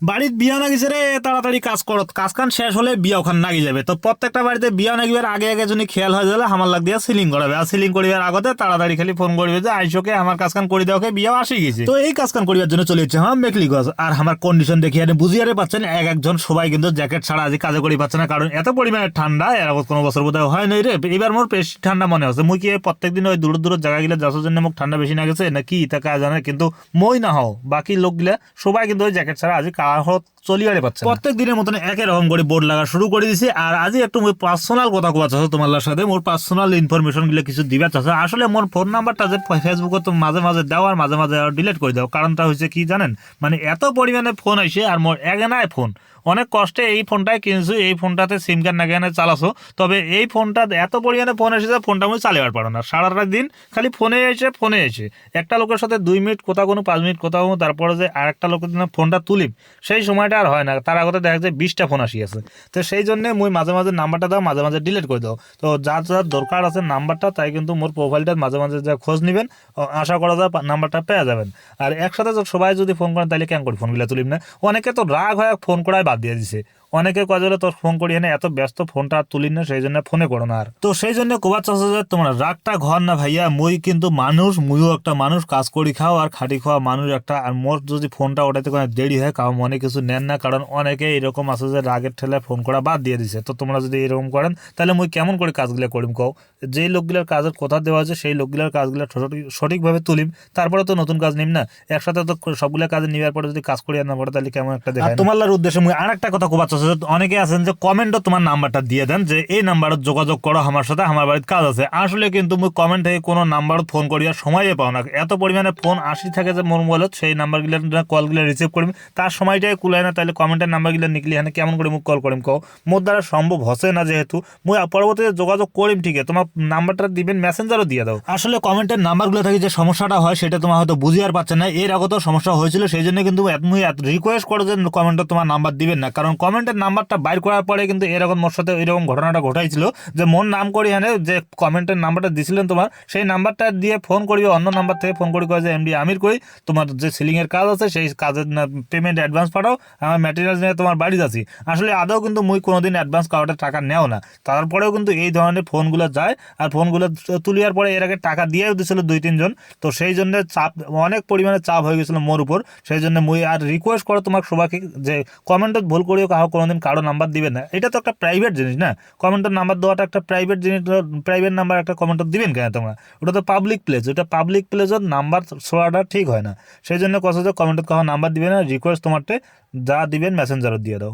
বাড়িতে বিয়া নাগিছে রে, তাড়াতাড়ি কাজ করত, কাজ কান শেষ হলে বিয়া ওখান নাগি যাবে। তো প্রত্যেকটা বাড়িতে বিয়া নাগিবার আগে আগে যদি খেয়াল হয়ে যাবে আমার লাগ দিয়া সিলিং করাবে, আর সিলিং করিবার আগতে তাড়াতাড়ি খালি ফোন করবে যে আইসোকে আমার কাজ কান করে দেওয়া, বিয়া আসি গেছে। তো এই কাজ কান করিবার জন্য চলে যাচ্ছে হ্যাঁ মেকলি গজ। আর আমার কন্ডিশন দেখিয়ে বুঝিয়ারে পাচ্ছেন এক একজন সবাই কিন্তু জ্যাকেট ছাড়া আজ কাজে করি পাচ্ছে না, কারণ এত পরিমাণে ঠান্ডা এর আগত কোনো বছর বোধহয় হয় নাই রে। এবার মোর বেশি ঠান্ডা মনে হচ্ছে। মুই কি প্রত্যেকদিন ওই দূর দূর জায়গা গিলা যাওয়ার জন্য মুখ ঠান্ডা বেশি না গেছে নাকি তা কাজ জানে, কিন্তু মই না হও বাকি লোকগুলা সবাই কিন্তু ওই জ্যাকেট ছাড়া আজ কাহত চলিয়ারে পাচ্ছে। প্রত্যেক দিনের মতন একই রকম করে বোর্ড লাগা শুরু করে দিছি। আর আজ একটু মোর পার্সোনাল কথা কোয়া চাচ্ছ তোমার সাথে, মোর পার্সোনাল ইনফরমেশন গুলো কিছু দিবা চাচ্ছ। আসলে মোর ফোন নাম্বারটা যে ফেসবুকে তো মাঝে মাঝে দাও আর মাঝে মাঝে ডিলিট করে দাও। কারণটা হচ্ছে কি জানেন, মানে এত পরিমাণে ফোন আসে আর মোর এগেনায় ফোন, অনেক কষ্টে এই ফোনটাই কিনছো, এই ফোনটাতে সিম কার্ড না কেনে চালাছো, তবে এই ফোনটা এত পরিমাণে ফোন এসেছে ফোনটা আমি চালাবার পারো না। সারাটা দিন খালি ফোনে এসে একটা লোকের সাথে 2 মিনিট কোথাও কোনো 5 মিনিট কোথাও, তারপরে যে আরেকটা লোকের জন্য ফোনটা তুলিম সেই সময়টা আর হয় না। তার আগতে দেখা যায় 20টা ফোন আসিয়াছে। তো সেই জন্য মুই মাঝে মাঝে নাম্বারটা দাও, মাঝে মাঝে ডিলিট করে দাও। তো যার যার দরকার আছে নাম্বারটা তাই কিন্তু মোর প্রোফাইলটা মাঝে মাঝে যা খোঁজ নেবেন, আশা করা যায় নাম্বারটা পেয়ে যাবেন। আর একসাথে সবাই যদি ফোন করেন তাহলে কেন করি ফোনগুলো তুলিম না। অনেকে তো রাগ হয়ে ফোন করাই বাদ দিয়ে দিছে, অনেকে কয় বলে তোর ফোন করি না, এত ব্যস্ত ফোনটা আর তুলি না, সেই জন্য ফোনে করো না। আর তো সেই জন্য কোবার চাষা যায় তোমার রাগটা ঘর না ভাইয়া, মুই কিন্তু মানুষ, মুইও একটা মানুষ, কাজ করি খাও আর খাটি খাওয়া মানুষ একটা। আর মোর যদি ফোনটা ওটাতে কোনো দেরি হয় কাউ মনে কিছু নেন না, কারণ অনেকে এরকম আছে যে রাগের ঠেলায় ফোন করা বাদ দিয়ে দিছে। তো তোমরা যদি এরকম করেন তাহলে মুই কেমন করে কাজগুলো করিম কও। যেই লোকগুলোর কাজের কথা দেওয়া আছে সেই লোকগুলোর কাজগুলো সঠিকভাবে তুলিম, তারপরে তো নতুন কাজ নিম না। একসাথে তো সবগুলো কাজে নেওয়ার পরে যদি কাজ করি আর না পড়ে তাহলে কেমন একটা দেখায়। তোমার উদ্দেশ্যে মুই আর একটা কথা কোবার চাচ্ছি, অনেকে আছেন যে কমেন্টও তোমার নাম্বারটা দিয়ে দেন যে এই নাম্বারে যোগাযোগ করো আমার সাথে, আমার বাড়িতে কাজ আছে। আসলে কিন্তু মুই কমেন্ট থেকে কোনো নাম্বারত ফোন করিয়া সময়ই পাও না, এত পরিমাণে ফোন আসি থাকে যে মোর মোবাইলত, সেই নাম্বারগুলো কলগুলো রিসিভ করিম তার সময়টাই কুলায় না। তাহলে কমেন্টের নাম্বারগুলো নিকলি এখানে কেমন করে মুখ কল করিম কও। মোর দ্বারা সম্ভব হচ্ছে না, যেহেতু মুই পরবর্তীতে যোগাযোগ করিম ঠিক আছে, তোমার নাম্বারটা দিবেন মেসেঞ্জারও দিয়ে দাও। আসলে কমেন্টের নাম্বারগুলো থেকে যে সমস্যাটা হয় সেটা তোমার হয়তো বুঝি আর পাচ্ছে না, এর আগতেও সমস্যা হয়েছিল, সেই জন্য কিন্তু মুই রিকোয়েস্ট করো যে কমেন্টে তোমার নাম্বার দিবেন না, কারণ কমেন্টের নাম্বারটা বাইর করার পরে কিন্তু এরকম মোর সাথে এরকম ঘটনাটা ঘটাইছিল যে মোর নাম করি এখানে যে কমেন্টের নাম্বারটা দিছিলেন তোমার, সেই নাম্বারটা দিয়ে ফোন করিবে অন্য নাম্বার থেকে ফোন করি কয় যে এমডি আমির কই তোমার যে সিলিং এর কাজ আছে সেই কাজের পেমেন্ট অ্যাডভান্স পাঠাও, আমার ম্যাটেরিয়ালস নিয়ে তোমার বাড়ি যাচ্ছি। আসলে আদৌ কিন্তু মুই কোনোদিন অ্যাডভান্স কাউকে টাকা নেও না, তারপরেও কিন্তু এই ধরনের ফোনগুলো যায়। আর ফোনগুলো তুলিয়ার পরে এর আগে টাকা দিয়েও দিয়েছিল 2-3 জন। তো সেই জন্য চাপ, অনেক পরিমাণে চাপ হয়ে গেছিল মোর উপর। সেই জন্য মুই আর রিকোয়েস্ট করো তোমাকে সবাইকে যে কমেন্টত ভুল করিও কাহো কোনোদিন কারো নাম্বার দিবে না, এটা তো একটা প্রাইভেট জিনিস না। কমেন্টের নাম্বার দেওয়াটা একটা প্রাইভেট জিনিস, প্রাইভেট নাম্বার একটা কমেন্ট দিবেন কেন তোমরা, ওটা তো পাবলিক প্লেস, ওটা পাবলিক প্লেসের নাম্বার ছোড়াটা ঠিক হয় না। সেই জন্য কথা যে কমেন্টত কাহো নাম্বার দিবে না, রিকোয়েস্ট তোমারতে যা দিবেন মেসেঞ্জারও দিয়ে দাও।